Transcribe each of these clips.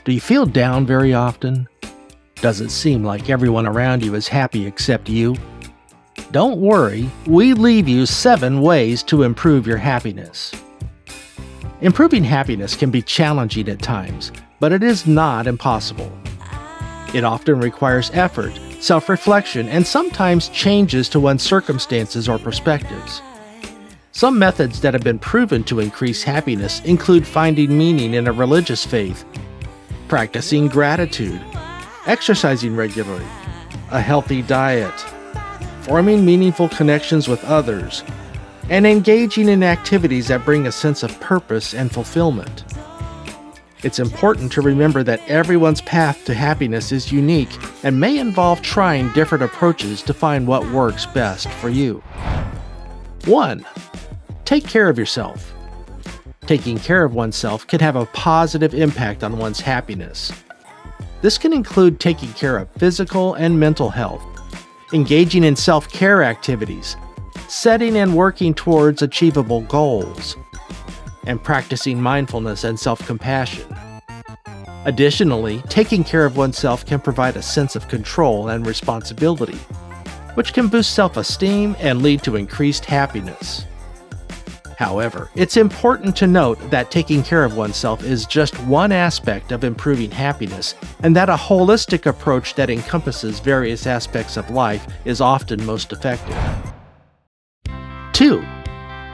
Do you feel down very often? Does it seem like everyone around you is happy except you? Don't worry, we leave you 7 ways to improve your happiness. Improving happiness can be challenging at times, but it is not impossible. It often requires effort, self-reflection, and sometimes changes to one's circumstances or perspectives. Some methods that have been proven to increase happiness include finding meaning in a religious faith, practicing gratitude, exercising regularly, a healthy diet, forming meaningful connections with others, and engaging in activities that bring a sense of purpose and fulfillment. It's important to remember that everyone's path to happiness is unique and may involve trying different approaches to find what works best for you. 1. Take care of yourself. Taking care of oneself can have a positive impact on one's happiness. This can include taking care of physical and mental health, engaging in self-care activities, setting and working towards achievable goals, and practicing mindfulness and self-compassion. Additionally, taking care of oneself can provide a sense of control and responsibility, which can boost self-esteem and lead to increased happiness. However, it's important to note that taking care of oneself is just one aspect of improving happiness, and that a holistic approach that encompasses various aspects of life is often most effective. 2.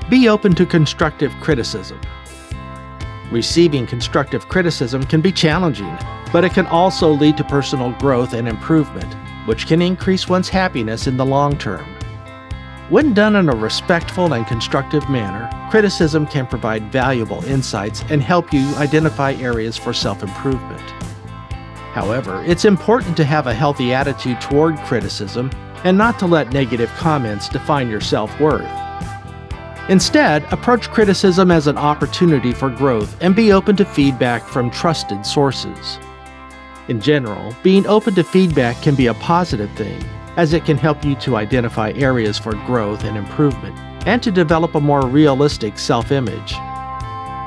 Be open to constructive criticism. Receiving constructive criticism can be challenging, but it can also lead to personal growth and improvement, which can increase one's happiness in the long term. When done in a respectful and constructive manner, criticism can provide valuable insights and help you identify areas for self-improvement. However, it's important to have a healthy attitude toward criticism and not to let negative comments define your self-worth. Instead, approach criticism as an opportunity for growth and be open to feedback from trusted sources. In general, being open to feedback can be a positive thing, as it can help you to identify areas for growth and improvement, and to develop a more realistic self-image.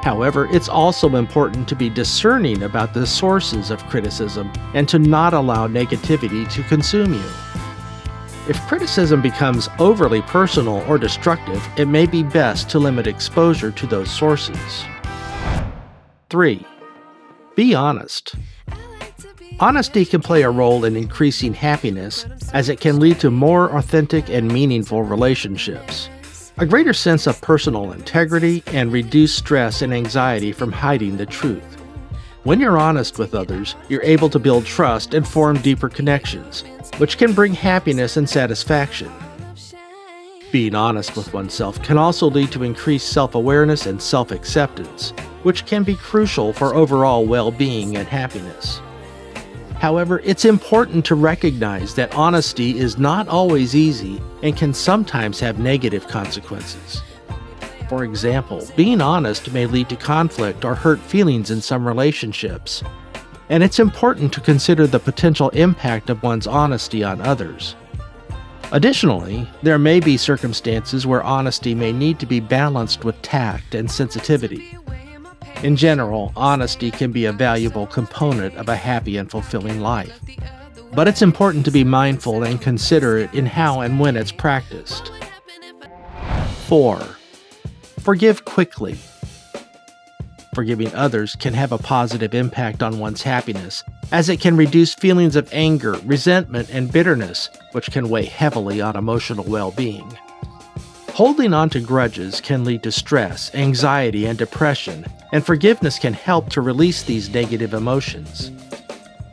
However, it's also important to be discerning about the sources of criticism and to not allow negativity to consume you. If criticism becomes overly personal or destructive, it may be best to limit exposure to those sources. 3. Be honest. Honesty can play a role in increasing happiness, as it can lead to more authentic and meaningful relationships, a greater sense of personal integrity, and reduced stress and anxiety from hiding the truth. When you're honest with others, you're able to build trust and form deeper connections, which can bring happiness and satisfaction. Being honest with oneself can also lead to increased self-awareness and self-acceptance, which can be crucial for overall well-being and happiness. However, it's important to recognize that honesty is not always easy and can sometimes have negative consequences. For example, being honest may lead to conflict or hurt feelings in some relationships, and it's important to consider the potential impact of one's honesty on others. Additionally, there may be circumstances where honesty may need to be balanced with tact and sensitivity. In general, honesty can be a valuable component of a happy and fulfilling life, but it's important to be mindful and considerate in how and when it's practiced. 4. Forgive quickly. Forgiving others can have a positive impact on one's happiness, as it can reduce feelings of anger, resentment, and bitterness, which can weigh heavily on emotional well-being. Holding on to grudges can lead to stress, anxiety, and depression, and forgiveness can help to release these negative emotions.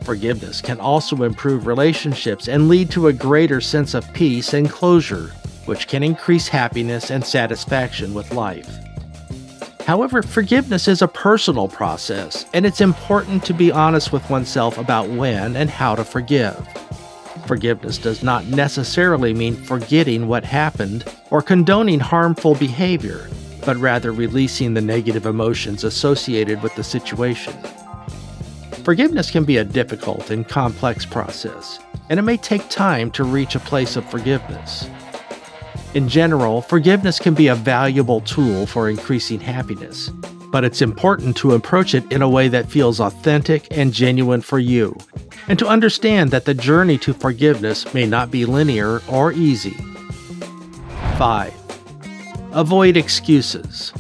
Forgiveness can also improve relationships and lead to a greater sense of peace and closure, which can increase happiness and satisfaction with life. However, forgiveness is a personal process, and it's important to be honest with oneself about when and how to forgive. Forgiveness does not necessarily mean forgetting what happened or condoning harmful behavior, but rather releasing the negative emotions associated with the situation. Forgiveness can be a difficult and complex process, and it may take time to reach a place of forgiveness. In general, forgiveness can be a valuable tool for increasing happiness, but it's important to approach it in a way that feels authentic and genuine for you, and to understand that the journey to forgiveness may not be linear or easy. 5. Avoid excuses.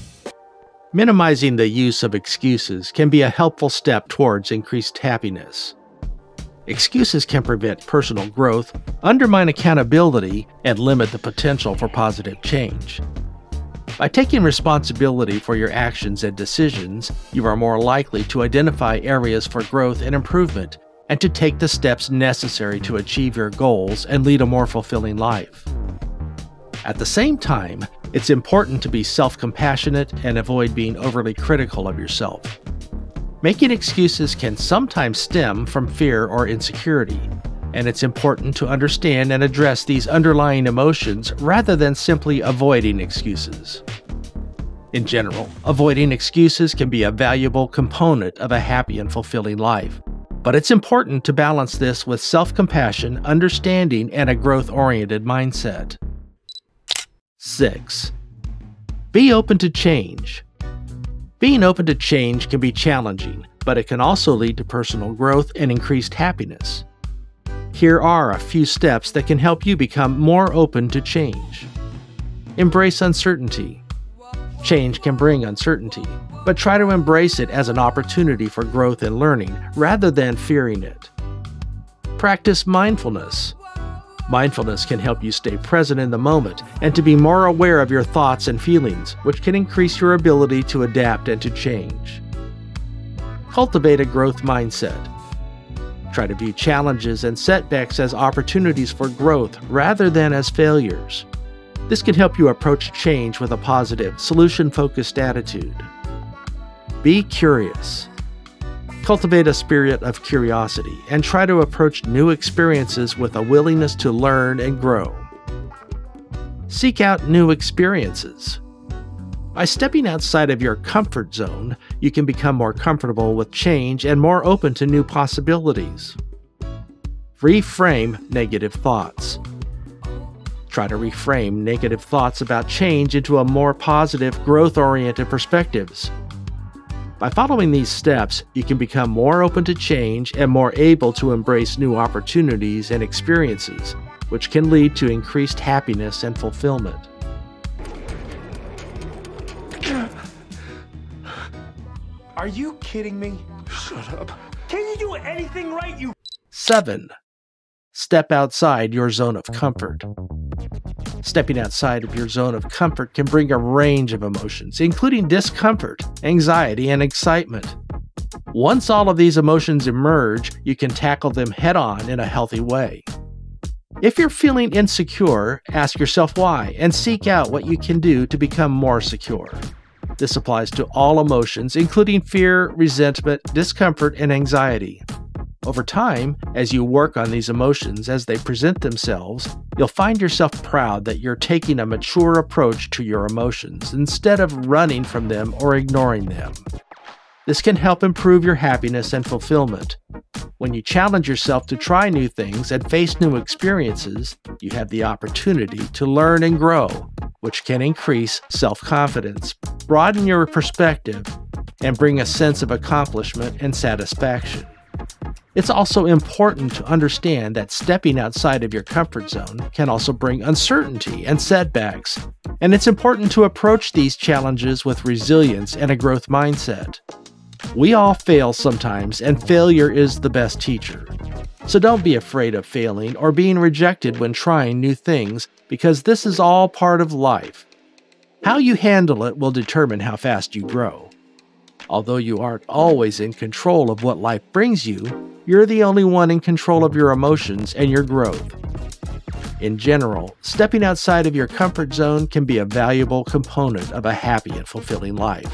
Minimizing the use of excuses can be a helpful step towards increased happiness. Excuses can prevent personal growth, undermine accountability, and limit the potential for positive change. By taking responsibility for your actions and decisions, you are more likely to identify areas for growth and improvement, and to take the steps necessary to achieve your goals and lead a more fulfilling life. At the same time, it's important to be self-compassionate and avoid being overly critical of yourself. Making excuses can sometimes stem from fear or insecurity, and it's important to understand and address these underlying emotions rather than simply avoiding excuses. In general, avoiding excuses can be a valuable component of a happy and fulfilling life, but it's important to balance this with self-compassion, understanding, and a growth-oriented mindset. 6. Be open to change. Being open to change can be challenging, but it can also lead to personal growth and increased happiness. Here are a few steps that can help you become more open to change. Embrace uncertainty. Change can bring uncertainty, but try to embrace it as an opportunity for growth and learning rather than fearing it. Practice mindfulness. Mindfulness can help you stay present in the moment and to be more aware of your thoughts and feelings, which can increase your ability to adapt and to change. Cultivate a growth mindset. Try to view challenges and setbacks as opportunities for growth rather than as failures. This can help you approach change with a positive, solution-focused attitude. Be curious. Cultivate a spirit of curiosity and try to approach new experiences with a willingness to learn and grow. Seek out new experiences. By stepping outside of your comfort zone, you can become more comfortable with change and more open to new possibilities. Reframe negative thoughts. Try to reframe negative thoughts about change into a more positive, growth-oriented perspectives. By following these steps, you can become more open to change and more able to embrace new opportunities and experiences, which can lead to increased happiness and fulfillment. Are you kidding me? Shut up. Can you do anything right, you— 7. Step outside your zone of comfort. Stepping outside of your zone of comfort can bring a range of emotions, including discomfort, anxiety, and excitement. Once all of these emotions emerge, you can tackle them head-on in a healthy way. If you're feeling insecure, ask yourself why and seek out what you can do to become more secure. This applies to all emotions, including fear, resentment, discomfort, and anxiety. Over time, as you work on these emotions as they present themselves, you'll find yourself proud that you're taking a mature approach to your emotions instead of running from them or ignoring them. This can help improve your happiness and fulfillment. When you challenge yourself to try new things and face new experiences, you have the opportunity to learn and grow, which can increase self-confidence, broaden your perspective, and bring a sense of accomplishment and satisfaction. It's also important to understand that stepping outside of your comfort zone can also bring uncertainty and setbacks, and it's important to approach these challenges with resilience and a growth mindset. We all fail sometimes, and failure is the best teacher. So don't be afraid of failing or being rejected when trying new things, because this is all part of life. How you handle it will determine how fast you grow. Although you aren't always in control of what life brings you, you're the only one in control of your emotions and your growth. In general, stepping outside of your comfort zone can be a valuable component of a happy and fulfilling life.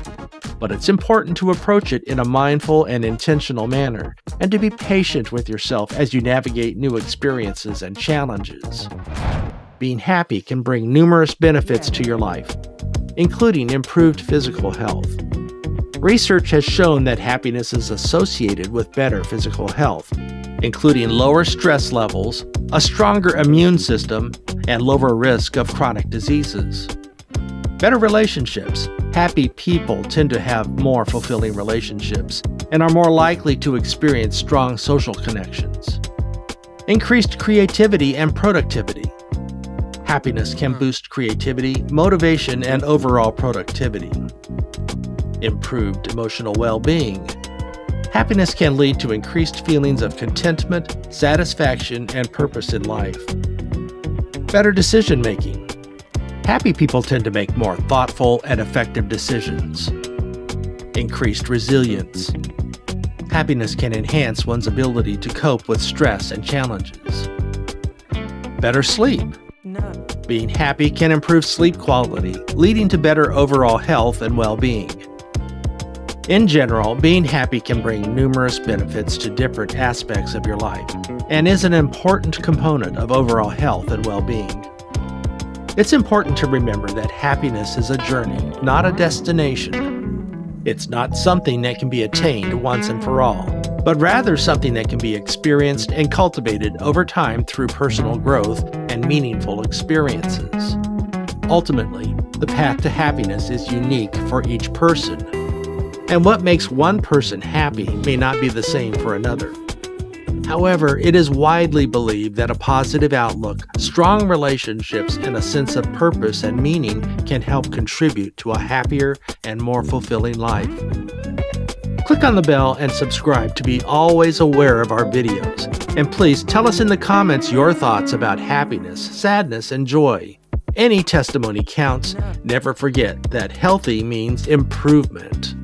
But it's important to approach it in a mindful and intentional manner, and to be patient with yourself as you navigate new experiences and challenges. Being happy can bring numerous benefits to your life, including improved physical health. Research has shown that happiness is associated with better physical health, including lower stress levels, a stronger immune system, and lower risk of chronic diseases. Better relationships. Happy people tend to have more fulfilling relationships and are more likely to experience strong social connections. Increased creativity and productivity. Happiness can boost creativity, motivation, and overall productivity. Improved emotional well-being. Happiness can lead to increased feelings of contentment, satisfaction, and purpose in life. Better decision-making. Happy people tend to make more thoughtful and effective decisions. Increased resilience. Happiness can enhance one's ability to cope with stress and challenges. Better sleep. Being happy can improve sleep quality, leading to better overall health and well-being. In general, being happy can bring numerous benefits to different aspects of your life and is an important component of overall health and well-being. It's important to remember that happiness is a journey, not a destination. It's not something that can be attained once and for all, but rather something that can be experienced and cultivated over time through personal growth and meaningful experiences. Ultimately, the path to happiness is unique for each person, and what makes one person happy may not be the same for another. However, it is widely believed that a positive outlook, strong relationships, and a sense of purpose and meaning can help contribute to a happier and more fulfilling life. Click on the bell and subscribe to be always aware of our videos. And please tell us in the comments your thoughts about happiness, sadness, and joy. Any testimony counts. Never forget that healthy means improvement.